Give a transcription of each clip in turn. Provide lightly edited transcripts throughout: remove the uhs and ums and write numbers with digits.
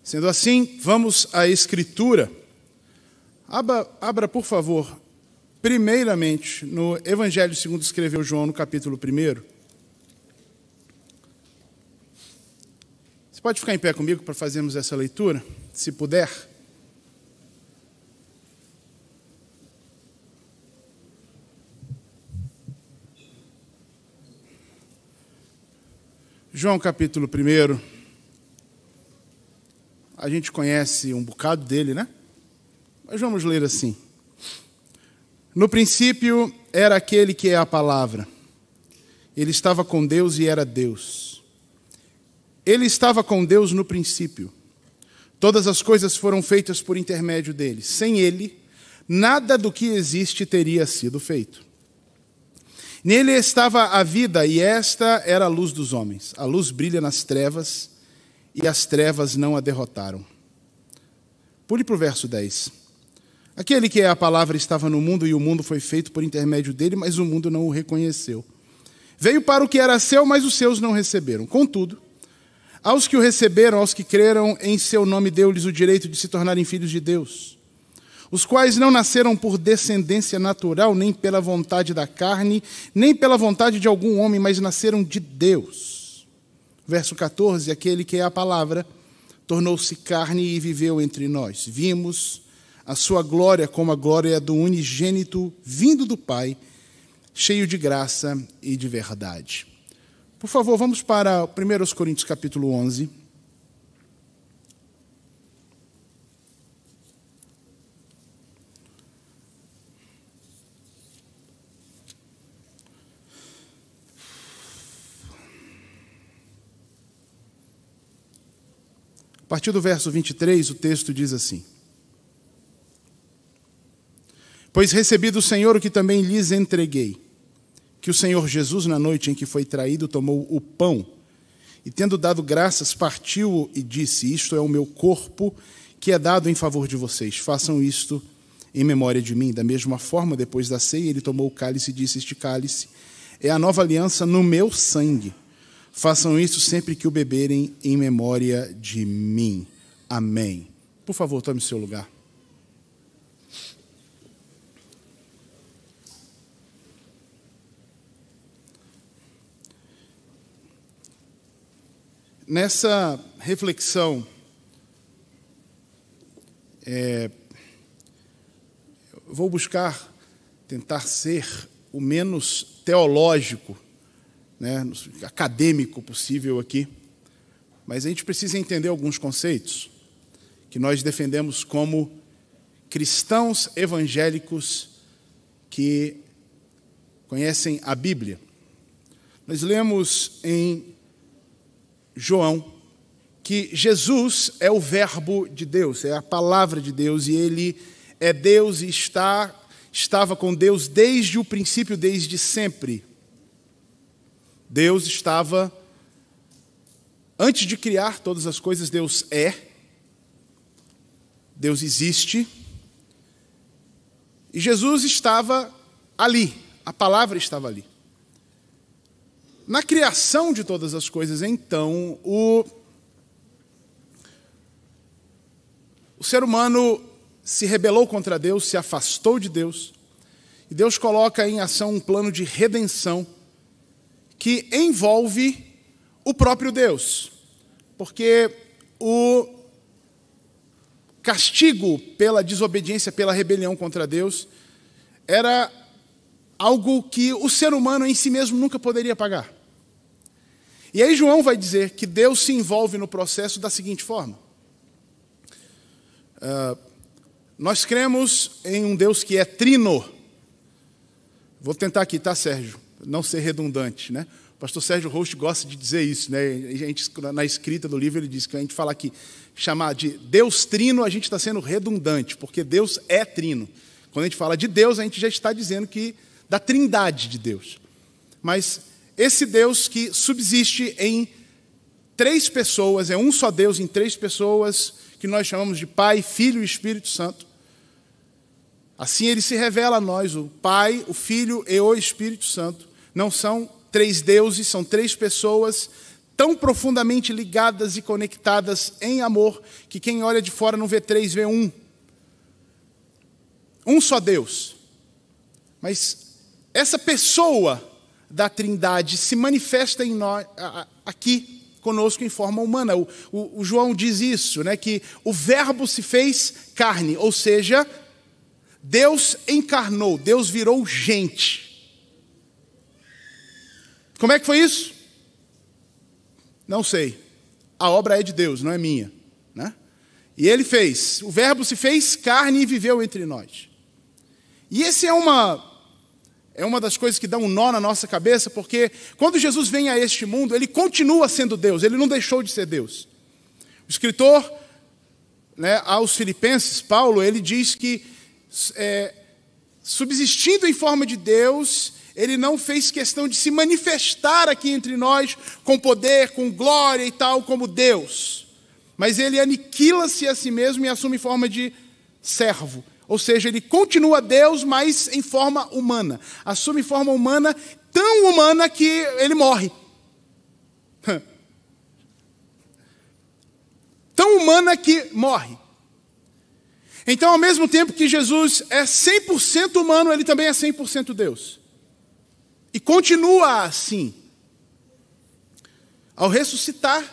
Sendo assim, vamos à Escritura. Abra, por favor, primeiramente, no Evangelho segundo escreveu João, no capítulo 1. Você pode ficar em pé comigo para fazermos essa leitura, se puder? João, capítulo 1. A gente conhece um bocado dele, né? Mas vamos ler assim. No princípio era aquele que é a palavra. Ele estava com Deus e era Deus. Ele estava com Deus no princípio. Todas as coisas foram feitas por intermédio dele. Sem ele, nada do que existe teria sido feito. Nele estava a vida, e esta era a luz dos homens. A luz brilha nas trevas, e as trevas não a derrotaram. Pule para o verso 10. Aquele que é a palavra estava no mundo, e o mundo foi feito por intermédio dele, mas o mundo não o reconheceu. Veio para o que era seu, mas os seus não receberam. Contudo, aos que o receberam, aos que creram em seu nome, deu-lhes o direito de se tornarem filhos de Deus, os quais não nasceram por descendência natural, nem pela vontade da carne, nem pela vontade de algum homem, mas nasceram de Deus. Verso 14, aquele que é a palavra tornou-se carne e viveu entre nós. Vimos a sua glória como a glória do unigênito vindo do Pai, cheio de graça e de verdade. Por favor, vamos para 1 Coríntios capítulo 11. A partir do verso 23, o texto diz assim: Pois recebi do Senhor o que também lhes entreguei, que o Senhor Jesus, na noite em que foi traído, tomou o pão, e tendo dado graças, partiu-o e disse: Isto é o meu corpo, que é dado em favor de vocês. Façam isto em memória de mim. Da mesma forma, depois da ceia, ele tomou o cálice e disse: Este cálice é a nova aliança no meu sangue. Façam isso sempre que o beberem em memória de mim. Amém. Por favor, tome o seu lugar. Nessa reflexão, vou buscar tentar ser o menos teológico, acadêmico possível aqui, mas a gente precisa entender alguns conceitos que nós defendemos como cristãos evangélicos que conhecem a Bíblia. Nós lemos em João que Jesus é o verbo de Deus, é a palavra de Deus, e ele é Deus e estava com Deus desde o princípio, desde sempre. Deus estava, antes de criar todas as coisas, Deus é, Deus existe, e Jesus estava ali, a palavra estava ali. Na criação de todas as coisas, então, o ser humano se rebelou contra Deus, se afastou de Deus, e Deus coloca em ação um plano de redenção que envolve o próprio Deus, porque o castigo pela desobediência, pela rebelião contra Deus, era algo que o ser humano em si mesmo nunca poderia pagar. E aí João vai dizer que Deus se envolve no processo da seguinte forma. Nós cremos em um Deus que é trino. Vou tentar aqui, tá, Sérgio? Não ser redundante, né? O pastor Sérgio Rost gosta de dizer isso, né? A gente, na escrita do livro, ele diz que a gente fala aqui, chamar de Deus trino, a gente está sendo redundante, porque Deus é trino. Quando a gente fala de Deus, a gente já está dizendo que da trindade de Deus. Mas esse Deus que subsiste em três pessoas, é um só Deus em três pessoas, que nós chamamos de Pai, Filho e Espírito Santo. Assim ele se revela a nós, o Pai, o Filho e o Espírito Santo. Não são três deuses, são três pessoas, tão profundamente ligadas e conectadas em amor, que quem olha de fora não vê três, vê um. Um só Deus. Mas essa pessoa da Trindade se manifesta em nós, aqui conosco em forma humana. O João diz isso, né, que o Verbo se fez carne, ou seja, Deus encarnou, Deus virou gente. Como é que foi isso? Não sei. A obra é de Deus, não é minha, né? E ele fez, o Verbo se fez carne e viveu entre nós. E esse é uma das coisas que dá um nó na nossa cabeça, porque quando Jesus vem a este mundo, ele continua sendo Deus, ele não deixou de ser Deus. O escritor, né, aos Filipenses, Paulo, ele diz que, subsistindo em forma de Deus, ele não fez questão de se manifestar aqui entre nós com poder, com glória e tal, como Deus. Mas ele aniquila-se a si mesmo e assume forma de servo. Ou seja, ele continua Deus, mas em forma humana. Assume forma humana, tão humana que ele morre. Tão humana que morre. Então, ao mesmo tempo que Jesus é 100% humano, ele também é 100% Deus. E continua assim. Ao ressuscitar,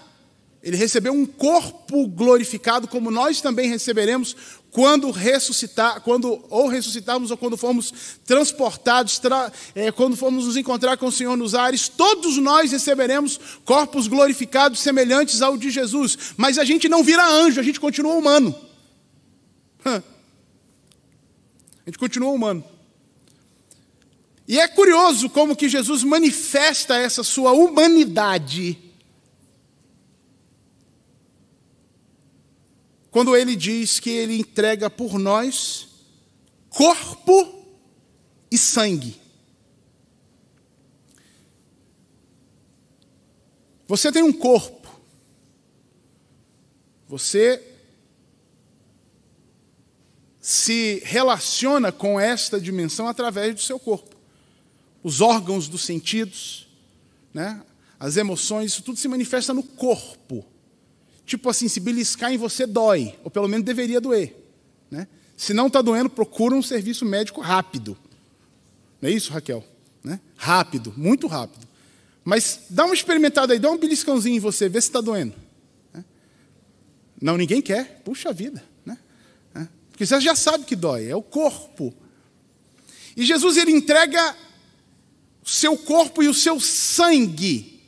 ele recebeu um corpo glorificado, como nós também receberemos quando ressuscitarmos ou quando formos transportados, quando formos nos encontrar com o Senhor nos ares, todos nós receberemos corpos glorificados semelhantes ao de Jesus. Mas a gente não vira anjo, a gente continua humano. A gente continua humano. E é curioso como que Jesus manifesta essa sua humanidade quando ele diz que ele entrega por nós corpo e sangue. Você tem um corpo. Você se relaciona com esta dimensão através do seu corpo. Os órgãos dos sentidos, né? As emoções, isso tudo se manifesta no corpo. Tipo assim, se beliscar em você dói, ou pelo menos deveria doer, né? Se não está doendo, procura um serviço médico rápido. Não é isso, Raquel? Né? Rápido, muito rápido. Mas dá uma experimentada aí, dá um beliscãozinho em você, vê se está doendo. Né? Não, ninguém quer, puxa vida. Né? Porque você já sabe que dói, é o corpo. E Jesus, ele entrega o seu corpo e o seu sangue,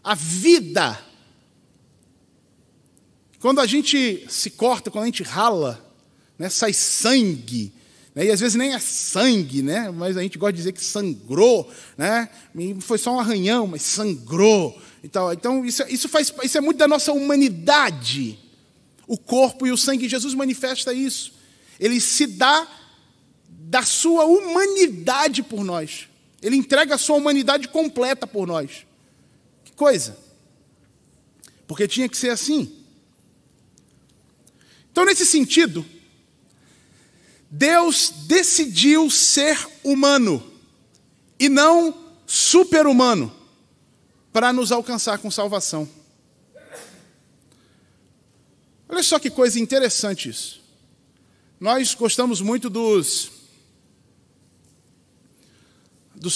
a vida. Quando a gente se corta, quando a gente rala, né, sai sangue, né, e às vezes nem é sangue, né, mas a gente gosta de dizer que sangrou, né, foi só um arranhão, mas sangrou. E tal. Então isso é muito da nossa humanidade, o corpo e o sangue. Jesus manifesta isso. Ele se dá da sua humanidade por nós. Ele entrega a sua humanidade completa por nós. Que coisa! Porque tinha que ser assim. Então, nesse sentido, Deus decidiu ser humano e não super-humano para nos alcançar com salvação. Olha só que coisa interessante isso. Nós gostamos muito dos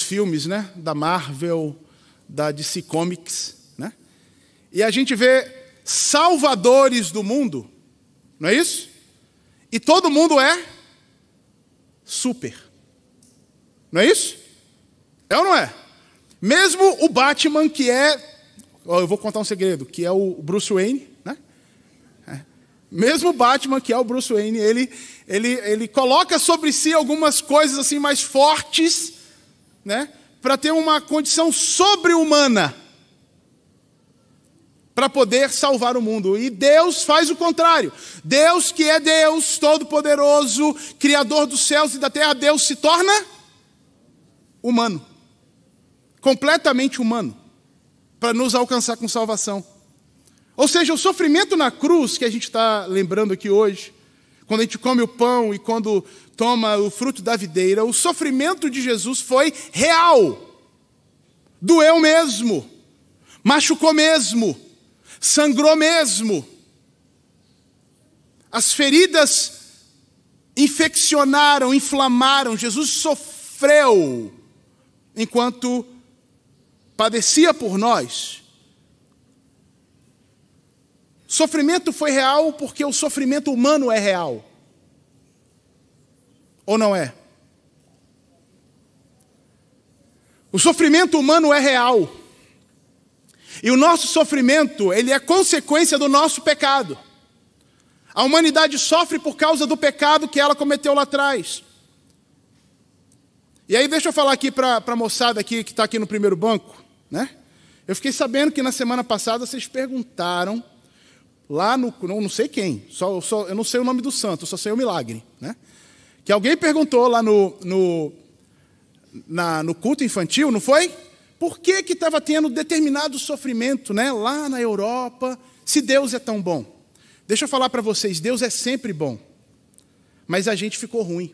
filmes, né? Da Marvel, da DC Comics, né? E a gente vê salvadores do mundo, não é isso? E todo mundo é super. Não é isso? É ou não é? Mesmo o Batman, que é... eu vou contar um segredo, que é o Bruce Wayne, né? Mesmo o Batman, que é o Bruce Wayne, ele coloca sobre si algumas coisas assim mais fortes, né? Para ter uma condição sobre-humana, para poder salvar o mundo. E Deus faz o contrário. Deus, que é Deus Todo-Poderoso, Criador dos céus e da terra, Deus se torna humano. Completamente humano. Para nos alcançar com salvação. Ou seja, o sofrimento na cruz, que a gente está lembrando aqui hoje, quando a gente come o pão e quando toma o fruto da videira, o sofrimento de Jesus foi real. Doeu mesmo. machucou mesmo, sangrou mesmo. As feridas infeccionaram, inflamaram. Jesus sofreu enquanto padecia por nós. Sofrimento foi real porque o sofrimento humano é real. Ou não é? O sofrimento humano é real. E o nosso sofrimento, ele é consequência do nosso pecado. A humanidade sofre por causa do pecado que ela cometeu lá atrás. E aí deixa eu falar aqui para a moçada aqui, que está aqui no primeiro banco, né? Eu fiquei sabendo que na semana passada vocês perguntaram, lá no, não sei quem, eu não sei o nome do santo, só sei o milagre, né? Que alguém perguntou lá no culto infantil, não foi? Por que estava tendo determinado sofrimento, né, lá na Europa, se Deus é tão bom? Deixa eu falar para vocês, Deus é sempre bom, mas a gente ficou ruim.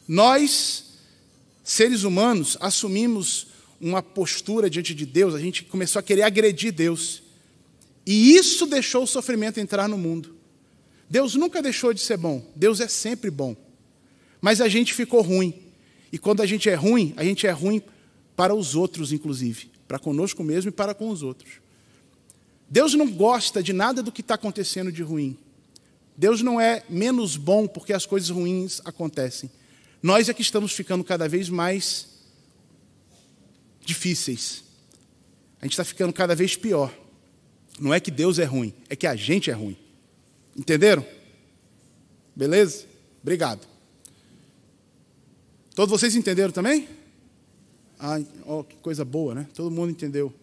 Nós, seres humanos, assumimos uma postura diante de Deus, a gente começou a querer agredir Deus. E isso deixou o sofrimento entrar no mundo. Deus nunca deixou de ser bom, Deus é sempre bom. Mas a gente ficou ruim. E quando a gente é ruim para os outros, inclusive. Para conosco mesmo e para com os outros. Deus não gosta de nada do que está acontecendo de ruim. Deus não é menos bom porque as coisas ruins acontecem. Nós é que estamos ficando cada vez mais difíceis. A gente está ficando cada vez pior. Não é que Deus é ruim, é que a gente é ruim. Entenderam? Beleza? Obrigado. Todos vocês entenderam também? Ai, oh, que coisa boa, né? Todo mundo entendeu.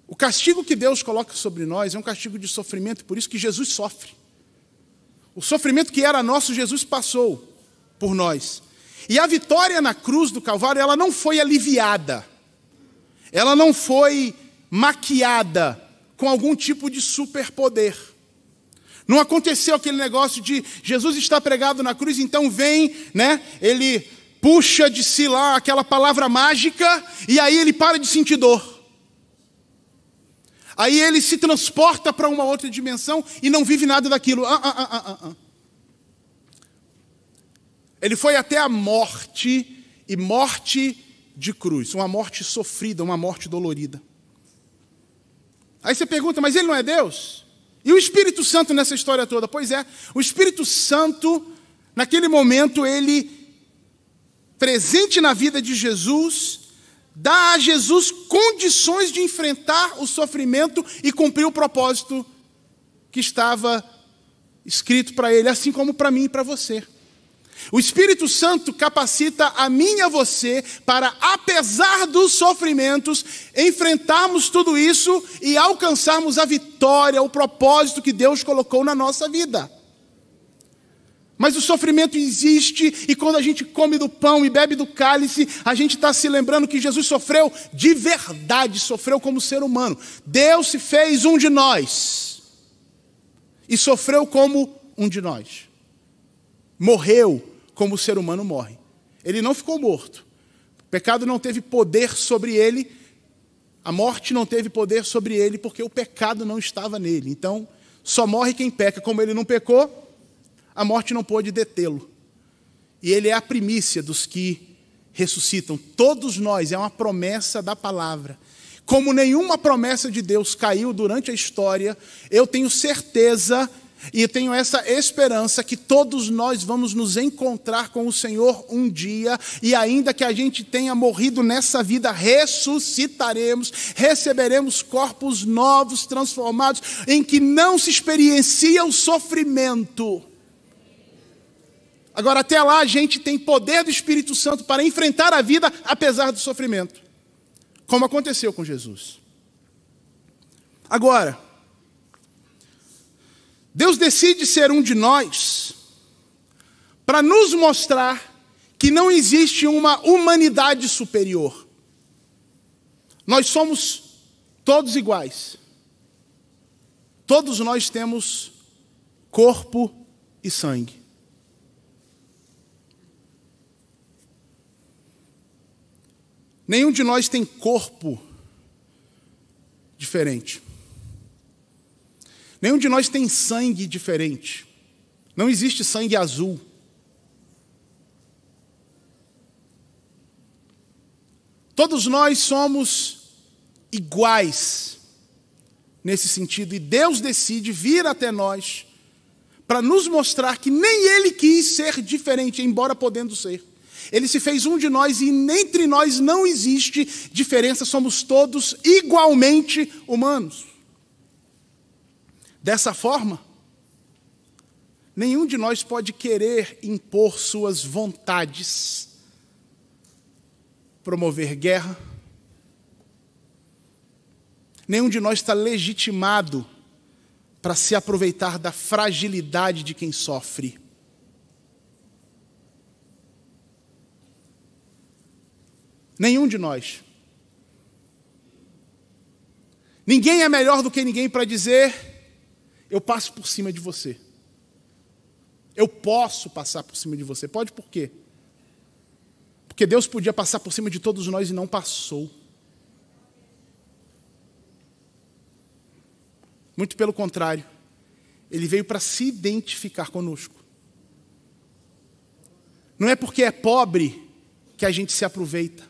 O castigo que Deus coloca sobre nós é um castigo de sofrimento, por isso que Jesus sofre. O sofrimento que era nosso, Jesus passou por nós. E a vitória na cruz do Calvário, ela não foi aliviada. Ela não foi maquiada com algum tipo de superpoder. Não aconteceu aquele negócio de Jesus está pregado na cruz, então vem, né? Ele puxa de si lá aquela palavra mágica e aí ele para de sentir dor. Aí ele se transporta para uma outra dimensão e não vive nada daquilo. Ele foi até a morte, e morte de cruz. Uma morte sofrida, uma morte dolorida. Aí você pergunta, mas ele não é Deus? E o Espírito Santo nessa história toda? Pois é, o Espírito Santo, naquele momento, ele, presente na vida de Jesus, dá a Jesus condições de enfrentar o sofrimento e cumprir o propósito que estava escrito para ele, assim como para mim e para você. O Espírito Santo capacita a mim e a você para, apesar dos sofrimentos, enfrentarmos tudo isso e alcançarmos a vitória, o propósito que Deus colocou na nossa vida. Mas o sofrimento existe e quando a gente come do pão e bebe do cálice, a gente está se lembrando que Jesus sofreu de verdade, sofreu como ser humano. Deus se fez um de nós e sofreu como um de nós. Morreu como o ser humano morre. Ele não ficou morto. O pecado não teve poder sobre ele, a morte não teve poder sobre ele porque o pecado não estava nele. Então, só morre quem peca. Como ele não pecou, a morte não pôde detê-lo. E ele é a primícia dos que ressuscitam. Todos nós, é uma promessa da palavra. Como nenhuma promessa de Deus caiu durante a história, eu tenho certeza e eu tenho essa esperança que todos nós vamos nos encontrar com o Senhor um dia, e ainda que a gente tenha morrido nessa vida, ressuscitaremos, receberemos corpos novos, transformados, em que não se experiencia o sofrimento. Agora, até lá, a gente tem poder do Espírito Santo para enfrentar a vida, apesar do sofrimento. Como aconteceu com Jesus. Agora, Deus decide ser um de nós para nos mostrar que não existe uma humanidade superior. Nós somos todos iguais. Todos nós temos corpo e sangue. Nenhum de nós tem corpo diferente. Nenhum de nós tem sangue diferente. Não existe sangue azul. Todos nós somos iguais nesse sentido. E Deus decide vir até nós para nos mostrar que nem Ele quis ser diferente, embora podendo ser. Ele se fez um de nós e entre nós não existe diferença, somos todos igualmente humanos. Dessa forma, nenhum de nós pode querer impor suas vontades, promover guerra. Nenhum de nós está legitimado para se aproveitar da fragilidade de quem sofre. Nenhum de nós. Ninguém é melhor do que ninguém para dizer: eu passo por cima de você. Eu posso passar por cima de você. Pode por quê? Porque Deus podia passar por cima de todos nós e não passou. Muito pelo contrário. Ele veio para se identificar conosco. Não é porque é pobre que a gente se aproveita.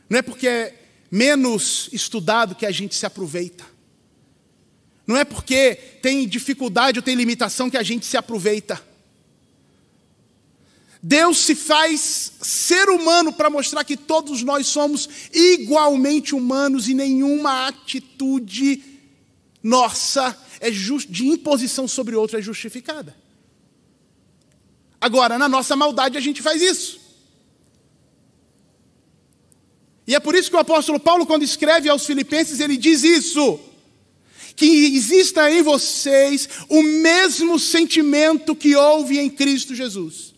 Não é porque é menos estudado que a gente se aproveita. Não é porque tem dificuldade ou tem limitação que a gente se aproveita. Deus se faz ser humano para mostrar que todos nós somos igualmente humanos e nenhuma atitude nossa de imposição sobre outro é justificada. Agora, na nossa maldade a gente faz isso. E é por isso que o apóstolo Paulo, quando escreve aos Filipenses, ele diz isso: que exista em vocês o mesmo sentimento que houve em Cristo Jesus.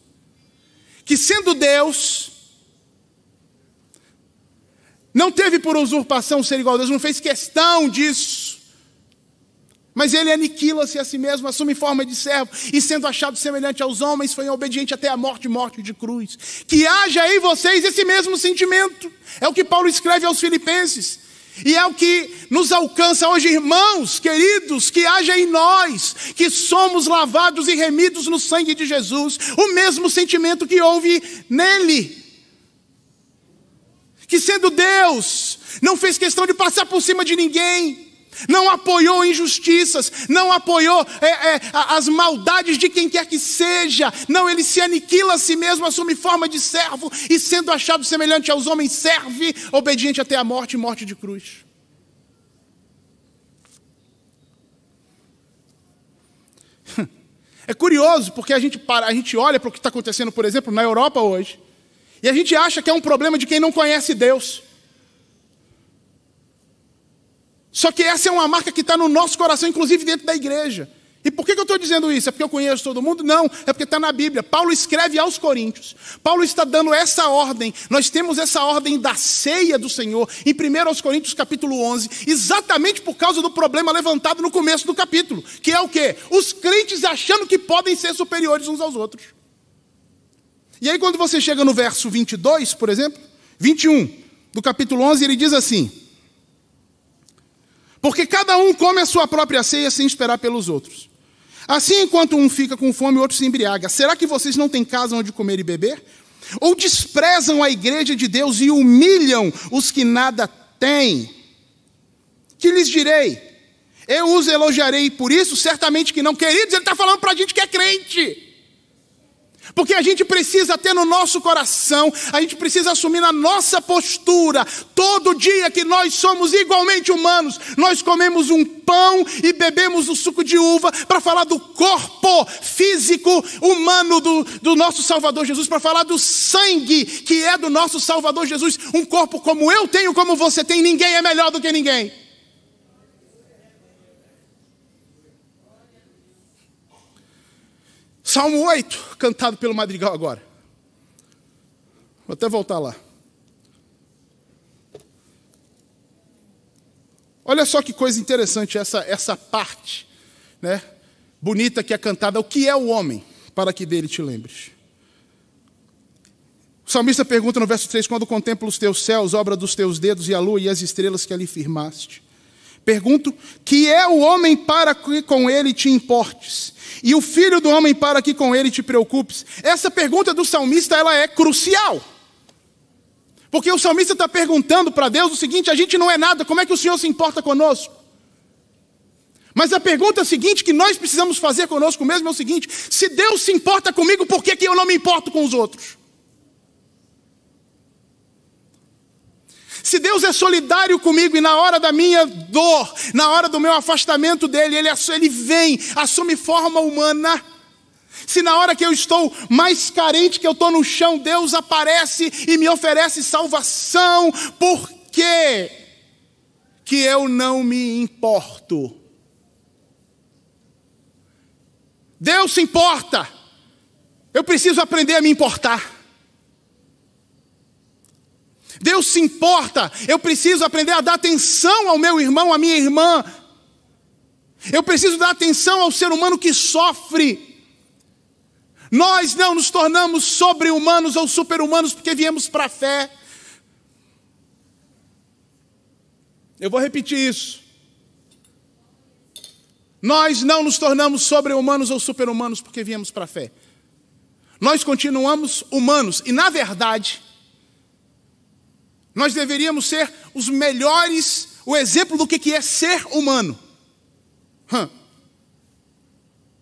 Que sendo Deus, não teve por usurpação ser igual a Deus, não fez questão disso. Mas ele aniquila-se a si mesmo, assume forma de servo, e sendo achado semelhante aos homens, foi obediente até a morte de cruz. Que haja em vocês esse mesmo sentimento. É o que Paulo escreve aos Filipenses. E é o que nos alcança hoje, irmãos queridos, que haja em nós, que somos lavados e remidos no sangue de Jesus, o mesmo sentimento que houve nele. Que sendo Deus, não fez questão de passar por cima de ninguém, não apoiou injustiças, não apoiou as maldades de quem quer que seja. Não, ele se aniquila a si mesmo, assume forma de servo e sendo achado semelhante aos homens, serve, obediente até a morte e morte de cruz. É curioso porque a gente olha para o que está acontecendo, por exemplo, na Europa hoje, e a gente acha que é um problema de quem não conhece Deus. Só que essa é uma marca que está no nosso coração, inclusive dentro da igreja. E por que eu estou dizendo isso? É porque eu conheço todo mundo? Não, é porque está na Bíblia. Paulo escreve aos Coríntios. Paulo está dando essa ordem. Nós temos essa ordem da ceia do Senhor em 1 Coríntios capítulo 11, exatamente por causa do problema levantado no começo do capítulo. Que é o quê? Os crentes achando que podem ser superiores uns aos outros. E aí quando você chega no verso 22, por exemplo, 21 do capítulo 11, ele diz assim: porque cada um come a sua própria ceia sem esperar pelos outros. Assim, enquanto um fica com fome, o outro se embriaga. Será que vocês não têm casa onde comer e beber? Ou desprezam a igreja de Deus e humilham os que nada têm? Que lhes direi? Eu os elogiarei por isso? Certamente que não. Queridos, ele está falando para a gente que é crente. Porque a gente precisa ter no nosso coração, a gente precisa assumir na nossa postura, todo dia que nós somos igualmente humanos, nós comemos um pão e bebemos o suco de uva para falar do corpo físico humano do nosso Salvador Jesus, para falar do sangue que é do nosso Salvador Jesus, um corpo como eu tenho, como você tem, ninguém é melhor do que ninguém. Salmo 8, cantado pelo Madrigal agora. Vou até voltar lá. Olha só que coisa interessante essa parte, né, bonita que é cantada. O que é o homem, para que dele te lembres? O O salmista pergunta no verso 3, quando contemplo os teus céus, obra dos teus dedos, e a lua e as estrelas que ali firmaste. Pergunto, que é o homem para que com ele te importes? E o filho do homem para que com ele te preocupes? Essa pergunta do salmista, ela é crucial. Porque o salmista está perguntando para Deus o seguinte: a gente não é nada, como é que o Senhor se importa conosco? Mas a pergunta seguinte que nós precisamos fazer conosco mesmo é o seguinte: se Deus se importa comigo, por que eu não me importo com os outros? Se Deus é solidário comigo e na hora da minha dor, na hora do meu afastamento dele, ele vem, assume forma humana. Se na hora que eu estou mais carente, que eu estou no chão, Deus aparece e me oferece salvação, por que eu não me importo? Deus se importa. Eu preciso aprender a me importar. Deus se importa. Eu preciso aprender a dar atenção ao meu irmão, à minha irmã. Eu preciso dar atenção ao ser humano que sofre. Nós não nos tornamos sobre-humanos ou super-humanos porque viemos para a fé. Eu vou repetir isso. Nós não nos tornamos sobre-humanos ou super-humanos porque viemos para a fé. Nós continuamos humanos e, na verdade, nós deveríamos ser os melhores, o exemplo do que é ser humano.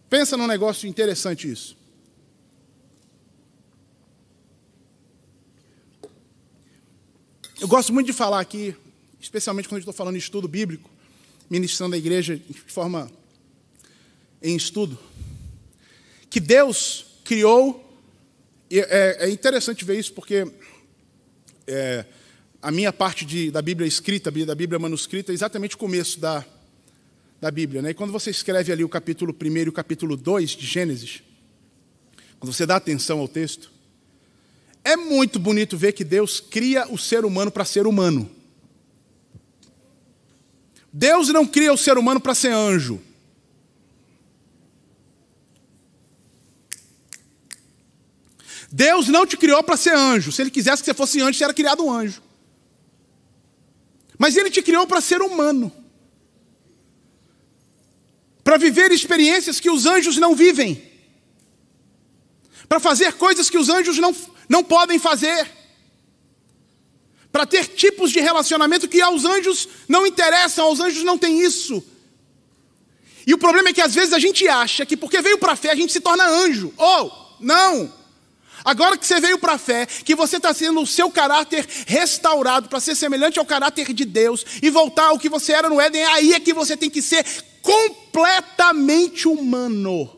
Pensa num negócio interessante isso. Eu gosto muito de falar aqui, especialmente quando eu estou falando de estudo bíblico, ministrando a igreja de forma em estudo, que Deus criou, e é interessante ver isso porque a minha parte da Bíblia escrita, da Bíblia manuscrita, é exatamente o começo da Bíblia, né? E quando você escreve ali o capítulo 1 e o capítulo 2 de Gênesis, quando você dá atenção ao texto, é muito bonito ver que Deus cria o ser humano para ser humano. Deus não cria o ser humano para ser anjo. Deus não te criou para ser anjo. Se Ele quisesse que você fosse anjo, você era criado um anjo. Mas Ele te criou para ser humano. Para viver experiências que os anjos não vivem. Para fazer coisas que os anjos não podem fazer. Para ter tipos de relacionamento que aos anjos não interessam, aos anjos não tem isso. E o problema é que às vezes a gente acha que porque veio para a fé a gente se torna anjo. Não! Agora que você veio para a fé, que você está sendo o seu caráter restaurado para ser semelhante ao caráter de Deus e voltar ao que você era no Éden, aí é que você tem que ser completamente humano.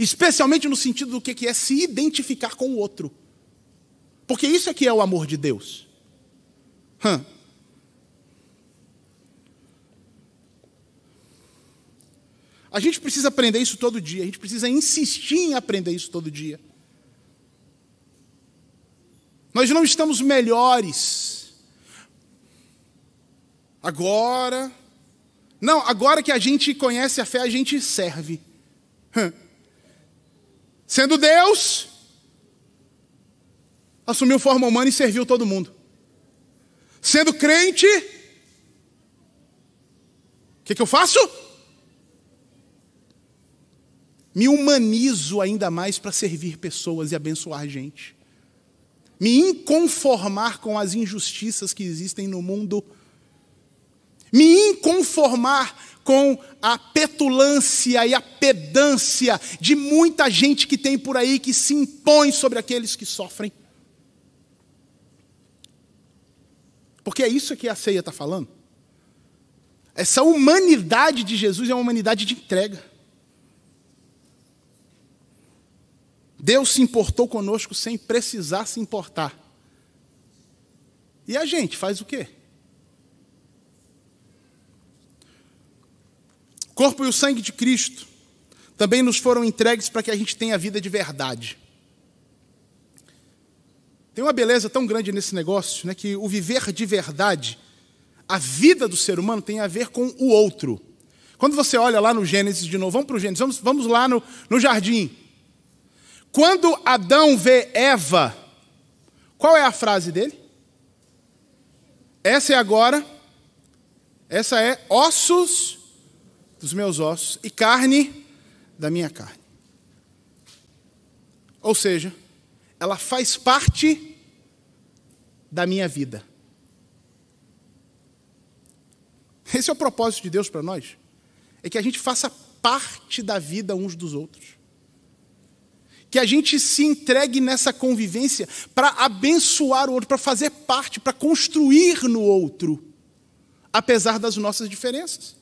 Especialmente no sentido do que é se identificar com o outro. Porque isso é que é o amor de Deus. A gente precisa aprender isso todo dia. A gente precisa insistir em aprender isso todo dia. Nós não estamos melhores agora. Não, agora que a gente conhece a fé, a gente serve. Sendo Deus, assumiu forma humana e serviu todo mundo. Sendo crente, o que eu faço? Me humanizo ainda mais para servir pessoas e abençoar gente. Me inconformar com as injustiças que existem no mundo. Me inconformar com a petulância e a pedância de muita gente que tem por aí que se impõe sobre aqueles que sofrem. Porque é isso que a ceia está falando. Essa humanidade de Jesus é uma humanidade de entrega. Deus se importou conosco sem precisar se importar. E a gente faz o quê? O corpo e o sangue de Cristo também nos foram entregues para que a gente tenha vida de verdade. Tem uma beleza tão grande nesse negócio, né, que o viver de verdade, a vida do ser humano tem a ver com o outro. Quando você olha lá no Gênesis de novo, vamos para o Gênesis, vamos lá no jardim. Quando Adão vê Eva, qual é a frase dele? Essa é ossos dos meus ossos e carne da minha carne. Ou seja, ela faz parte da minha vida. Esse é o propósito de Deus para nós. É que a gente faça parte da vida uns dos outros. Que a gente se entregue nessa convivência para abençoar o outro, para fazer parte, para construir no outro, apesar das nossas diferenças.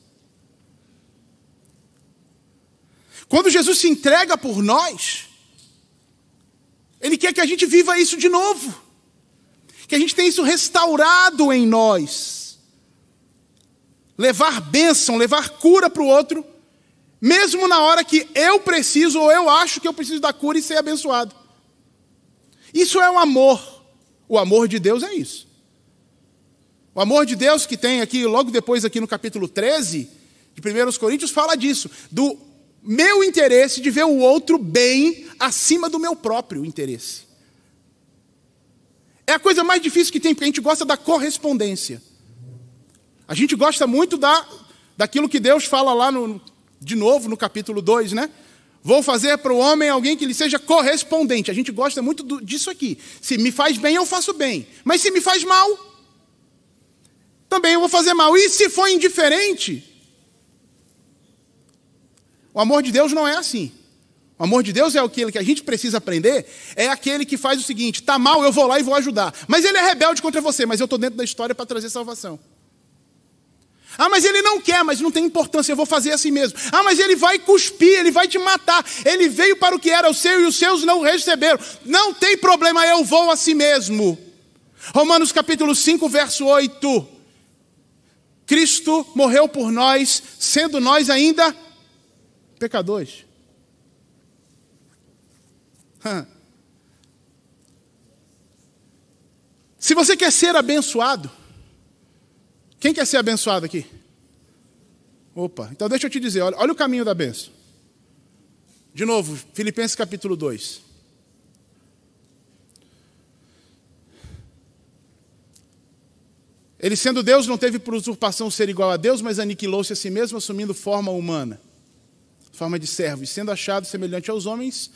Quando Jesus se entrega por nós, Ele quer que a gente viva isso de novo, que a gente tenha isso restaurado em nós. Levar bênção, levar cura para o outro, mesmo na hora que eu preciso ou eu acho que eu preciso da cura e ser abençoado. Isso é o amor. O amor de Deus é isso. O amor de Deus que tem aqui, logo depois aqui no capítulo 13, de 1 Coríntios, fala disso, do meu interesse de ver o outro bem acima do meu próprio interesse. É a coisa mais difícil que tem, porque a gente gosta da correspondência. A gente gosta muito daquilo que Deus fala lá, de novo, no capítulo 2, né? Vou fazer para o homem alguém que lhe seja correspondente. A gente gosta muito disso aqui. Se me faz bem, eu faço bem. Mas se me faz mal, também eu vou fazer mal. E se for indiferente? O amor de Deus não é assim. O amor de Deus é aquele que a gente precisa aprender, é aquele que faz o seguinte: está mal, eu vou lá e vou ajudar. Mas ele é rebelde contra você, mas eu estou dentro da história para trazer salvação. Ah, mas ele não quer, mas não tem importância, eu vou fazer assim mesmo. Ah, mas ele vai cuspir, ele vai te matar. Ele veio para o que era o seu e os seus não receberam. Não tem problema, eu vou assim mesmo. Romanos capítulo 5, verso 8. Cristo morreu por nós, sendo nós ainda pecadores. Se você quer ser abençoado, quem quer ser abençoado aqui? Opa, então deixa eu te dizer, olha o caminho da bênção. De novo, Filipenses capítulo 2. Ele, sendo Deus, não teve por usurpação ser igual a Deus, mas aniquilou-se a si mesmo, assumindo forma humana, forma de servo, e sendo achado semelhante aos homens,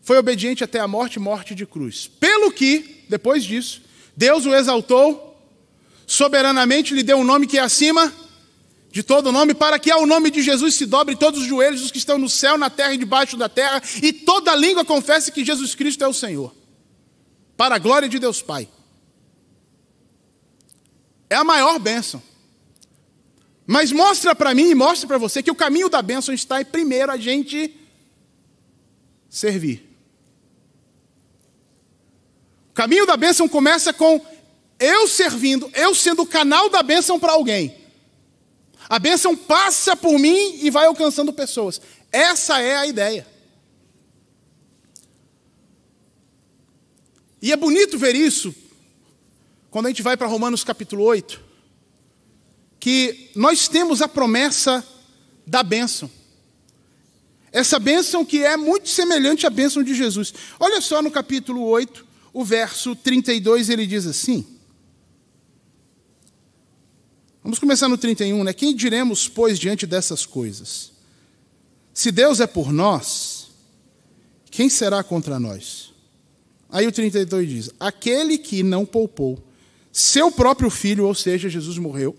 foi obediente até a morte, morte de cruz. Pelo que, depois disso, Deus o exaltou, soberanamente lhe deu um nome que é acima de todo nome, para que ao nome de Jesus se dobre todos os joelhos dos que estão no céu, na terra e debaixo da terra, e toda língua confesse que Jesus Cristo é o Senhor, para a glória de Deus Pai. É a maior bênção. Mas mostra para mim e mostra para você que o caminho da bênção está em primeiro a gente servir. O caminho da bênção começa com eu servindo, eu sendo o canal da bênção para alguém. A bênção passa por mim e vai alcançando pessoas. Essa é a ideia. E é bonito ver isso quando a gente vai para Romanos capítulo 8, que nós temos a promessa da bênção. Essa bênção que é muito semelhante à bênção de Jesus. Olha só no capítulo 8, o verso 32, ele diz assim. Vamos começar no 31, né? Quem diremos, pois, diante dessas coisas? Se Deus é por nós, quem será contra nós? Aí o 32 diz, aquele que não poupou seu próprio filho, ou seja, Jesus morreu,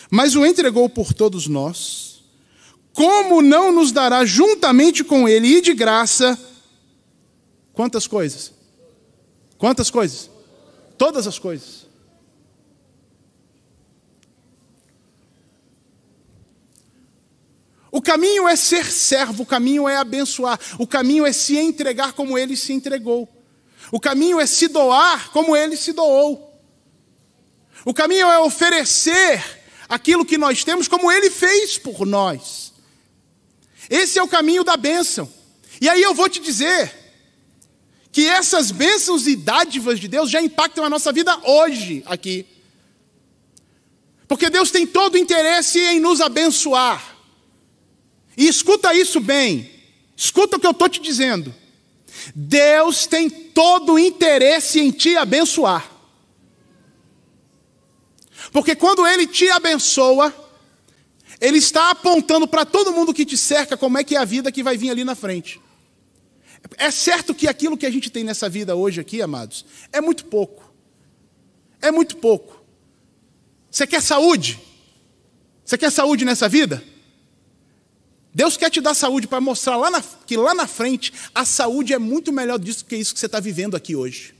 mas o entregou por todos nós, como não nos dará juntamente com ele e de graça, quantas coisas? Quantas coisas? Todas as coisas. O caminho é ser servo, o caminho é abençoar, o caminho é se entregar como ele se entregou. O caminho é se doar como ele se doou. O caminho é oferecer aquilo que nós temos como ele fez por nós. Esse é o caminho da bênção. E aí eu vou te dizer que essas bênçãos e dádivas de Deus já impactam a nossa vida hoje aqui. Porque Deus tem todo o interesse em nos abençoar. E escuta isso bem. Escuta o que eu estou te dizendo. Deus tem todo o interesse em te abençoar. Porque quando Ele te abençoa, Ele está apontando para todo mundo que te cerca como é que é a vida que vai vir ali na frente. É certo que aquilo que a gente tem nessa vida hoje aqui, amados, é muito pouco. É muito pouco. Você quer saúde? Você quer saúde nessa vida? Deus quer te dar saúde para mostrar que lá na frente a saúde é muito melhor disso que isso que você está vivendo aqui hoje.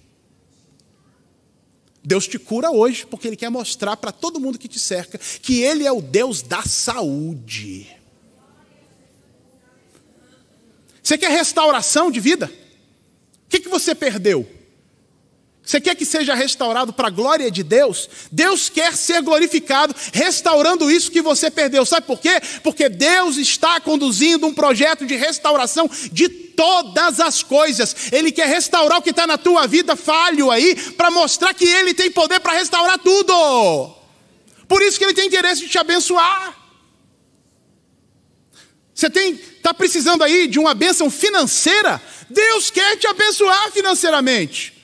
Deus te cura hoje porque Ele quer mostrar para todo mundo que te cerca que Ele é o Deus da saúde. Você quer restauração de vida? O que você perdeu? Você quer que seja restaurado para a glória de Deus? Deus quer ser glorificado restaurando isso que você perdeu. Sabe por quê? Porque Deus está conduzindo um projeto de restauração de todas as coisas. Ele quer restaurar o que está na tua vida falho aí, para mostrar que Ele tem poder para restaurar tudo. Por isso que Ele tem interesse de te abençoar. Você está precisando aí de uma bênção financeira? Deus quer te abençoar financeiramente.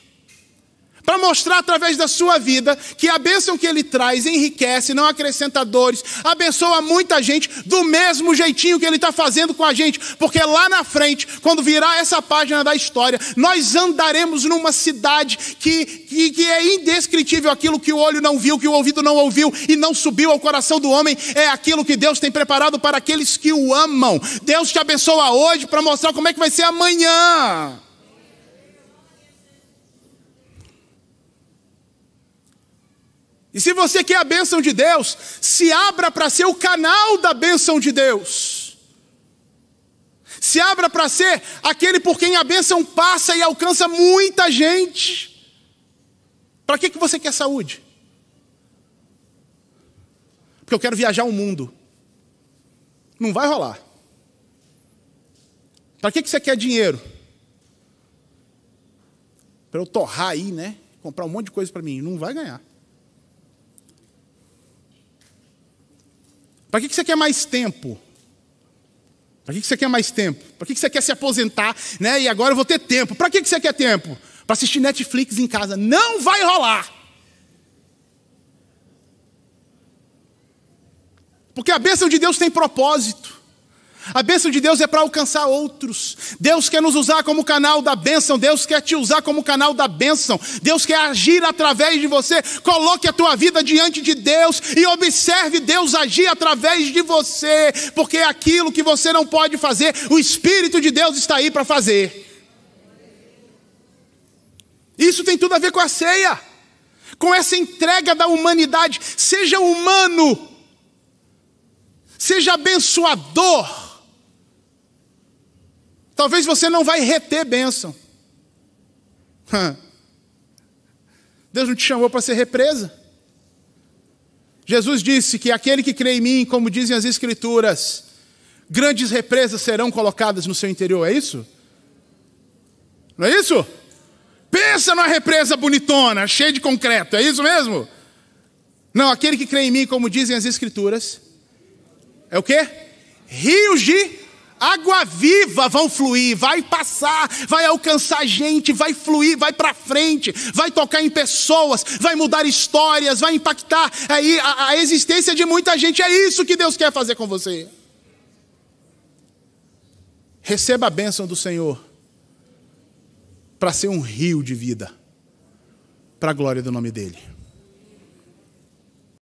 Para mostrar através da sua vida que a bênção que Ele traz enriquece, não acrescenta dores, abençoa muita gente do mesmo jeitinho que Ele está fazendo com a gente. Porque lá na frente, quando virar essa página da história, nós andaremos numa cidade que é indescritível. Aquilo que o olho não viu, que o ouvido não ouviu e não subiu ao coração do homem, é aquilo que Deus tem preparado para aqueles que o amam. Deus te abençoa hoje para mostrar como é que vai ser amanhã. E se você quer a bênção de Deus, se abra para ser o canal da bênção de Deus. Se abra para ser aquele por quem a bênção passa e alcança muita gente. Para que você quer saúde? Porque eu quero viajar o mundo. Não vai rolar. Para que você quer dinheiro? Para eu torrar aí, né? Comprar um monte de coisa para mim. Não vai ganhar. Para que você quer mais tempo? Para que você quer mais tempo? Para que você quer se aposentar, né? E agora eu vou ter tempo. Para que você quer tempo? Para assistir Netflix em casa. Não vai rolar. Porque a bênção de Deus tem propósito. A bênção de Deus é para alcançar outros. Deus quer nos usar como canal da bênção. Deus quer te usar como canal da bênção. Deus quer agir através de você. Coloque a tua vida diante de Deus e observe Deus agir através de você. Porque aquilo que você não pode fazer, o Espírito de Deus está aí para fazer. Isso tem tudo a ver com a ceia. Com essa entrega da humanidade. Seja humano. Seja abençoador. Talvez você não vai reter bênção. Deus não te chamou para ser represa. Jesus disse que aquele que crê em mim, como dizem as Escrituras, grandes represas serão colocadas no seu interior. É isso? Não é isso? Pensa numa represa bonitona, cheia de concreto. É isso mesmo? Não, aquele que crê em mim, como dizem as Escrituras, é o quê? Rios de água viva vão fluir, vai passar, vai alcançar gente, vai fluir, vai para frente, vai tocar em pessoas, vai mudar histórias, vai impactar aí a existência de muita gente. É isso que Deus quer fazer com você. Receba a bênção do Senhor para ser um rio de vida, para a glória do nome dEle.